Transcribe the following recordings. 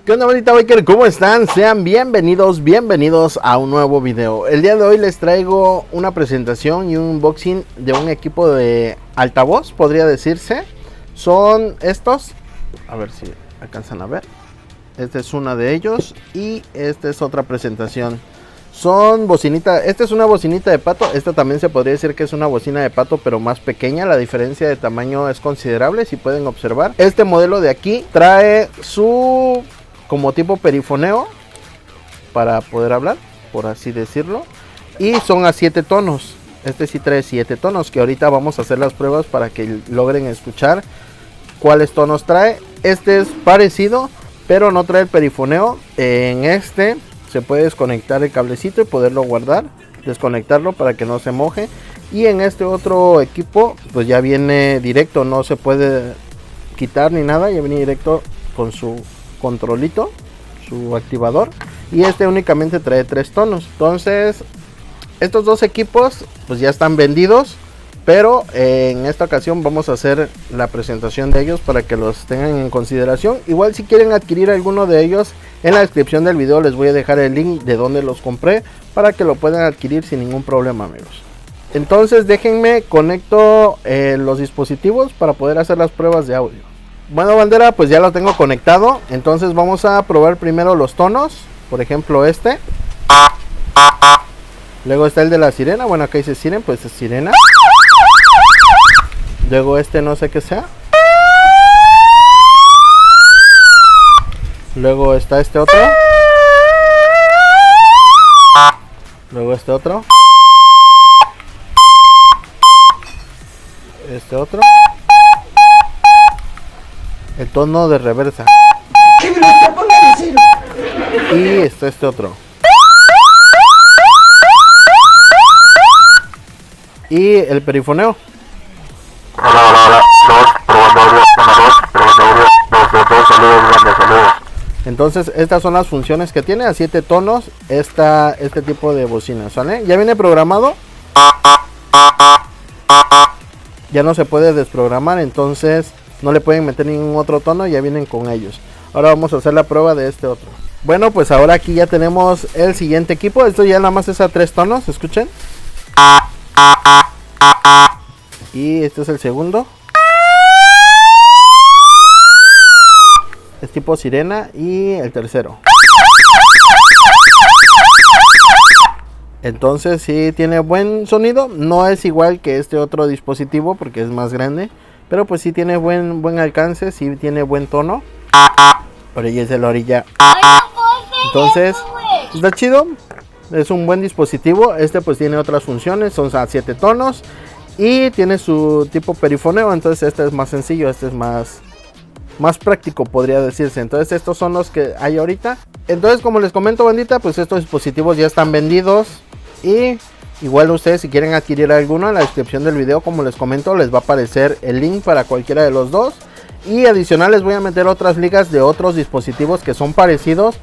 ¿Qué onda, bandita biker? ¿Cómo están? Sean bienvenidos a un nuevo video. El día de hoy les traigo una presentación y un unboxing de un equipo de altavoz, podría decirse. Son estos, a ver si alcanzan a ver. Esta es una de ellos y esta es otra presentación. Son bocinitas, esta es una bocinita de pato, esta también se podría decir que es una bocina de pato pero más pequeña, la diferencia de tamaño es considerable si pueden observar. Este modelo de aquí trae su como tipo perifoneo para poder hablar, por así decirlo, y son a 7 tonos. Este sí trae 7 tonos, que ahorita vamos a hacer las pruebas para que logren escuchar cuáles tonos trae. Este es parecido, pero no trae el perifoneo. En este se puede desconectar el cablecito y poderlo guardar, desconectarlo para que no se moje. Y en este otro equipo pues ya viene directo, no se puede quitar ni nada, ya viene directo con su controlito, su activador. Y este únicamente trae 3 tonos. Entonces estos dos equipos pues ya están vendidos, pero en esta ocasión vamos a hacer la presentación de ellos para que los tengan en consideración. Igual si quieren adquirir alguno de ellos, en la descripción del video les voy a dejar el link de donde los compré para que lo puedan adquirir sin ningún problema, amigos. Entonces déjenme conecto los dispositivos para poder hacer las pruebas de audio. Bueno, bandera, pues ya lo tengo conectado. Entonces vamos a probar primero los tonos. Por ejemplo este. Luego está el de la sirena. Bueno, acá dice siren, pues es sirena. Luego este no sé qué sea. Luego está este otro. Luego este otro. Este otro. El tono de reversa. Y está este otro. Y el perifoneo. Entonces estas son las funciones que tiene, a 7 tonos este tipo de bocina, ¿sale? Ya viene programado. Ya no se puede desprogramar, entonces no le pueden meter ningún otro tono, ya vienen con ellos. Ahora vamos a hacer la prueba de este otro. Bueno, pues ahora aquí ya tenemos el siguiente equipo. Esto ya nada más es a 3 tonos, escuchen. Y este es el segundo. Es tipo sirena. Y el tercero. Entonces sí tiene buen sonido. No es igual que este otro dispositivo porque es más grande, pero pues sí tiene buen alcance, sí tiene buen tono. Por ahí es de la orilla. Entonces está chido. Es un buen dispositivo. Este pues tiene otras funciones. Son a 7 tonos. Y tiene su tipo perifoneo. Entonces este es más sencillo. Este es más práctico, podría decirse. Entonces estos son los que hay ahorita. Entonces, como les comento, bandita, pues estos dispositivos ya están vendidos. Y igual ustedes, si quieren adquirir alguno, en la descripción del video, como les comento, les va a aparecer el link para cualquiera de los dos. Y adicional les voy a meter otras ligas de otros dispositivos que son parecidos,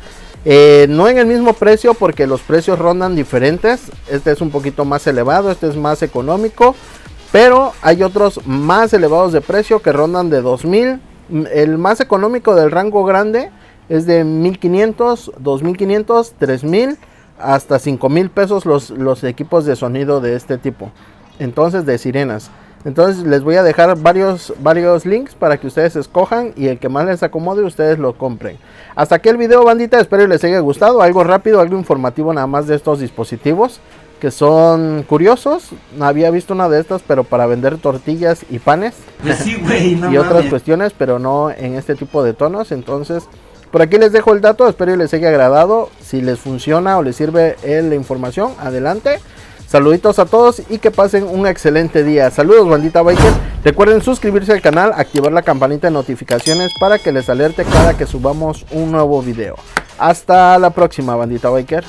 no en el mismo precio porque los precios rondan diferentes. Este es un poquito más elevado, este es más económico, pero hay otros más elevados de precio que rondan de 2000. El más económico del rango grande es de 1500, 2500, 3000 hasta 5000 pesos los equipos de sonido de este tipo, entonces de sirenas. Entonces les voy a dejar varios links para que ustedes escojan y el que más les acomode ustedes lo compren. Hasta aquí el video, bandita, espero les haya gustado. Algo rápido, algo informativo nada más de estos dispositivos que son curiosos. Había visto una de estas pero para vender tortillas y panes, pues sí, güey, no y otras mames. cuestiones, pero no en este tipo de tonos. Entonces por aquí les dejo el dato, espero les haya agradado. Si les funciona o les sirve la información, adelante. Saluditos a todos y que pasen un excelente día. Saludos, bandita biker. Recuerden suscribirse al canal, activar la campanita de notificaciones para que les alerte cada que subamos un nuevo video. Hasta la próxima, bandita biker.